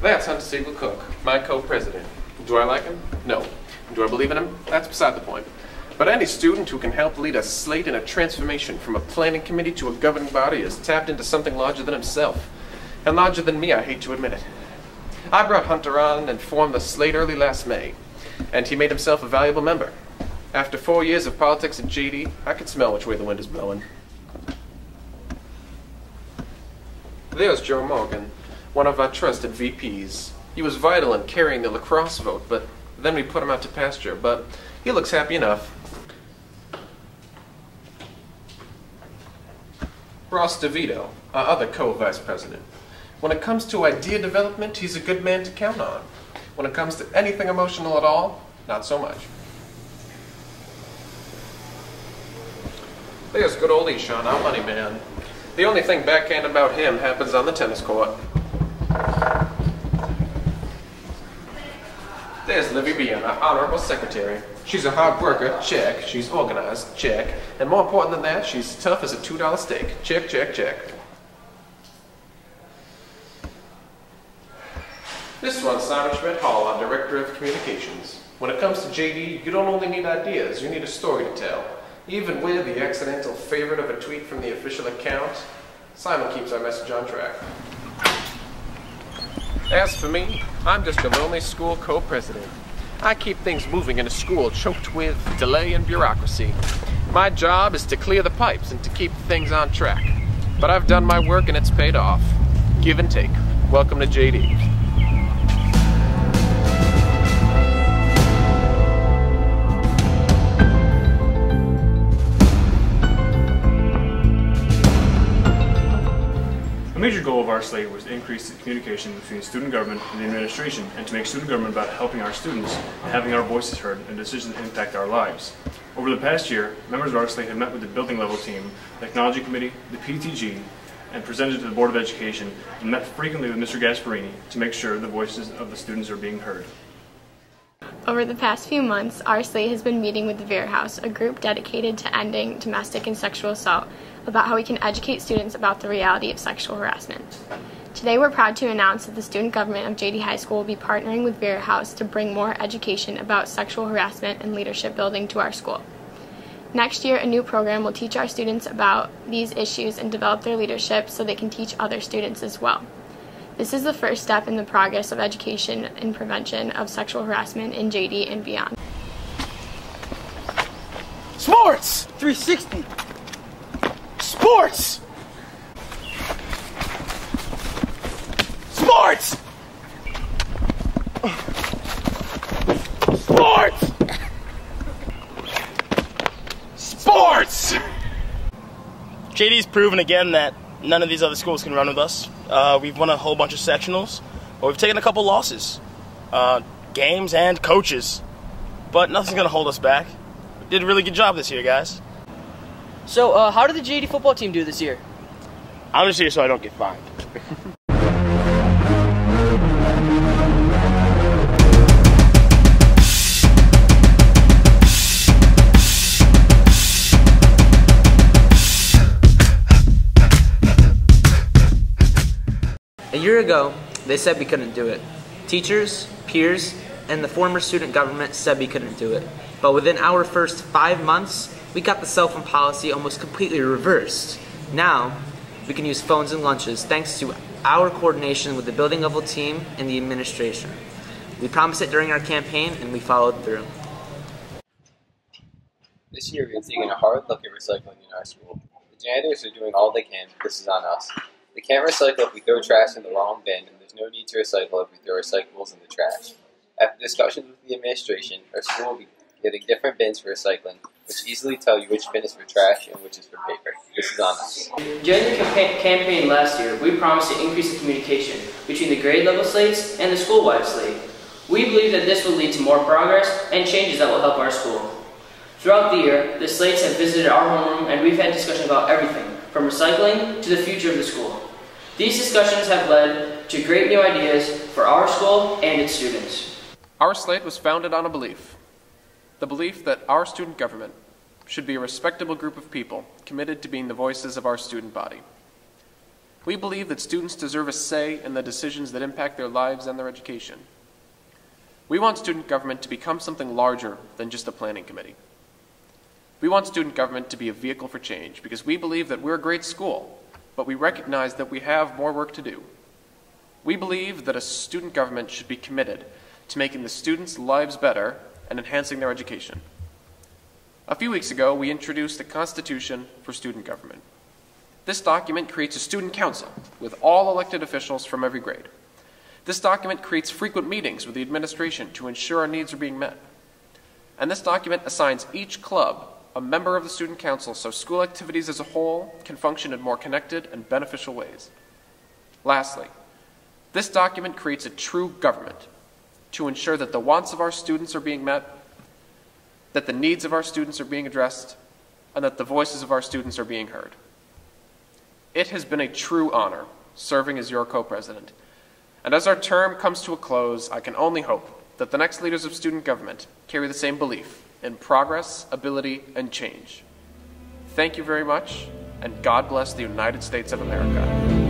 That's Hunter Siegel Cook, my co-president. Do I like him? No. Do I believe in him? That's beside the point. But any student who can help lead a slate in a transformation from a planning committee to a governing body is tapped into something larger than himself. And larger than me, I hate to admit it. I brought Hunter on and formed the slate early last May, and he made himself a valuable member. After 4 years of politics at JD, I could smell which way the wind is blowing. There's Joe Morgan, one of our trusted VPs. He was vital in carrying the lacrosse vote, but then we put him out to pasture, but he looks happy enough. Ross DeVito, our other co-vice president. When it comes to idea development, he's a good man to count on. When it comes to anything emotional at all, not so much. There's good old Eshawn, our money man. The only thing backhand about him happens on the tennis court. There's Livy Bean, our honorable secretary. She's a hard worker, check. She's organized, check. And more important than that, she's tough as a $2 steak. Check, check, check. This one's Simon Schmidt-Hall, our director of communications. When it comes to JD, you don't only need ideas, you need a story to tell. Even with the accidental favorite of a tweet from the official account, Simon keeps our message on track. As for me, I'm just a lonely school co-president. I keep things moving in a school choked with delay and bureaucracy. My job is to clear the pipes and to keep things on track. But I've done my work and it's paid off. Give and take. Welcome to JD. A major goal of our slate was to increase the communication between student government and the administration, and to make student government about helping our students and having our voices heard and decisions that impact our lives. Over the past year, members of our slate have met with the building level team, the technology committee, the PTG, and presented to the Board of Education, and met frequently with Mr. Gasparini to make sure the voices of the students are being heard. Over the past few months, our slate has been meeting with the Vera House, a group dedicated to ending domestic and sexual assault, about how we can educate students about the reality of sexual harassment. Today we're proud to announce that the student government of JD High School will be partnering with Vera House to bring more education about sexual harassment and leadership building to our school. Next year, a new program will teach our students about these issues and develop their leadership so they can teach other students as well. This is the first step in the progress of education and prevention of sexual harassment in JD and beyond. Sports! 360! Sports! Sports! Sports! Sports! JD's proven again that none of these other schools can run with us. We've won a whole bunch of sectionals, but we've taken a couple losses. Games and coaches. But nothing's going to hold us back. We did a really good job this year, guys. So, how did the JD football team do this year? I'm just here so I don't get fined. A year ago, they said we couldn't do it. Teachers, peers, and the former student government said we couldn't do it. But within our first 5 months, we got the cell phone policy almost completely reversed. Now, we can use phones and lunches thanks to our coordination with the building level team and the administration. We promised it during our campaign and we followed through. This year we are taking a hard look at recycling in our school. The janitors are doing all they can, but this is on us. We can't recycle if we throw trash in the wrong bin, and there's no need to recycle if we throw recyclables in the trash. After discussions with the administration, our school will be getting different bins for recycling, which easily tell you which bin is for trash and which is for paper. This is on us. During the campaign last year, we promised to increase the communication between the grade level slates and the school-wide slate. We believe that this will lead to more progress and changes that will help our school. Throughout the year, the slates have visited our homeroom and we've had discussion about everything, from recycling to the future of the school. These discussions have led to great new ideas for our school and its students. Our slate was founded on a belief. The belief that our student government should be a respectable group of people committed to being the voices of our student body. We believe that students deserve a say in the decisions that impact their lives and their education. We want student government to become something larger than just a planning committee. We want student government to be a vehicle for change because we believe that we're a great school, but we recognize that we have more work to do. We believe that a student government should be committed to making the students' lives better and enhancing their education. A few weeks ago, we introduced the Constitution for Student Government. This document creates a student council with all elected officials from every grade. This document creates frequent meetings with the administration to ensure our needs are being met. And this document assigns each club a member of the student council so school activities as a whole can function in more connected and beneficial ways. Lastly, this document creates a true government to ensure that the wants of our students are being met, that the needs of our students are being addressed, and that the voices of our students are being heard. It has been a true honor serving as your co-president, and as our term comes to a close, I can only hope that the next leaders of student government carry the same belief in progress, ability, and change. Thank you very much, and God bless the United States of America.